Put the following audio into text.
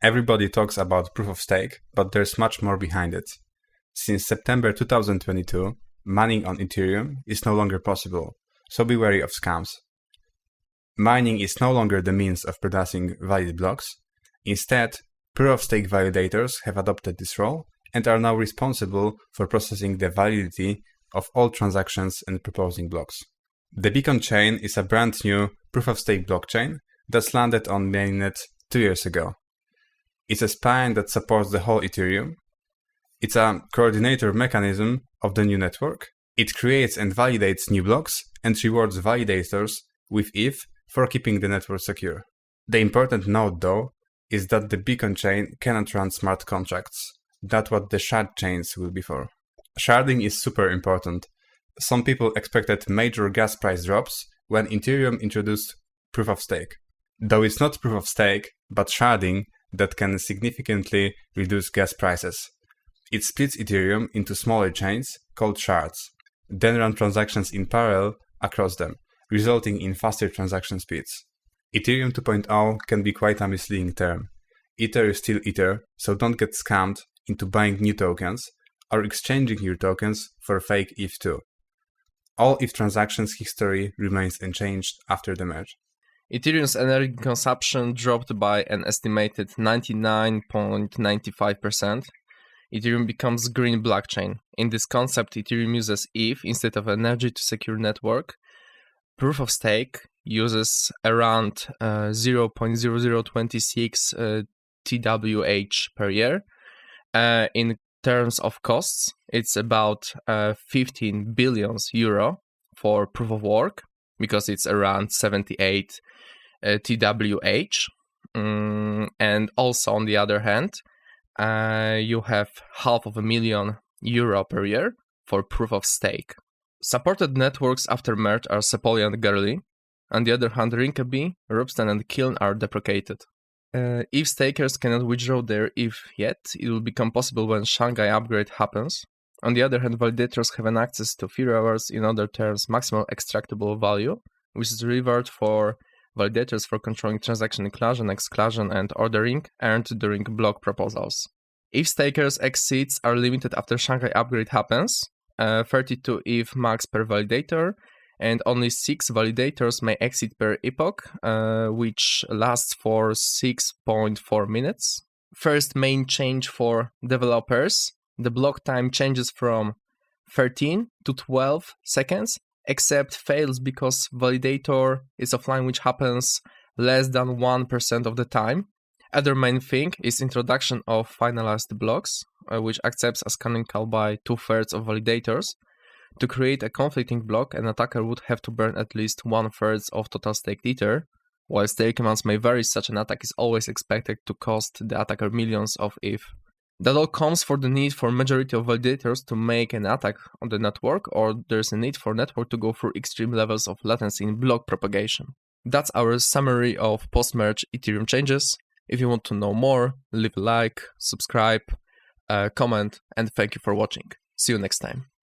Everybody talks about proof of stake, but there's much more behind it. Since September 2022, mining on Ethereum is no longer possible, so be wary of scams. Mining is no longer the means of producing valid blocks. Instead, proof of stake validators have adopted this role and are now responsible for processing the validity of all transactions and proposing blocks. The Beacon chain is a brand new proof of stake blockchain that's landed on mainnet 2 years ago. It's a spine that supports the whole Ethereum. It's a coordinator mechanism of the new network. It creates and validates new blocks and rewards validators with ETH for keeping the network secure. The important note, though, is that the Beacon chain cannot run smart contracts. That's what the shard chains will be for. Sharding is super important. Some people expected major gas price drops when Ethereum introduced proof of stake. Though it's not proof of stake, but sharding that can significantly reduce gas prices. It splits Ethereum into smaller chains called shards, then run transactions in parallel across them, resulting in faster transaction speeds. Ethereum 2.0 can be quite a misleading term. Ether is still Ether, so don't get scammed into buying new tokens or exchanging your tokens for fake ETH2. All ETH transactions history remains unchanged after the merge. Ethereum's energy consumption dropped by an estimated 99.95%. Ethereum becomes green blockchain. In this concept, Ethereum uses ETH instead of energy to secure network. Proof of stake uses around 0.0026 TWh per year. In terms of costs, it's about 15 billion euro for proof of work, because it's around 78 TWh. And also, on the other hand, you have €500,000 per year for proof of stake. Supported networks after merge are Sepoly and Garli. On the other hand, Rinkeby, Rubstan and Kiln are deprecated. If stakers cannot withdraw their ETH yet, it will become possible when Shanghai upgrade happens. On the other hand, validators have an access to few hours, in other terms, maximal extractable value, which is the reward for validators for controlling transaction inclusion, exclusion, and ordering earned during block proposals. If stakers' exits are limited after Shanghai upgrade happens, 32 ETH max per validator, and only 6 validators may exit per epoch, which lasts for 6.4 minutes. First main change for developers, the block time changes from 13 to 12 seconds, except fails because validator is offline, which happens less than 1% of the time. Other main thing is introduction of finalized blocks, which accepts a scanning call by 2/3 of validators. To create a conflicting block, an attacker would have to burn at least 1/3 of total staked Ether. While stake amounts may vary, such an attack is always expected to cost the attacker millions of ETH. That all comes for the need for majority of validators to make an attack on the network, or there's a need for network to go through extreme levels of latency in block propagation. That's our summary of post-merge Ethereum changes. If you want to know more, leave a like, subscribe, comment, and thank you for watching. See you next time.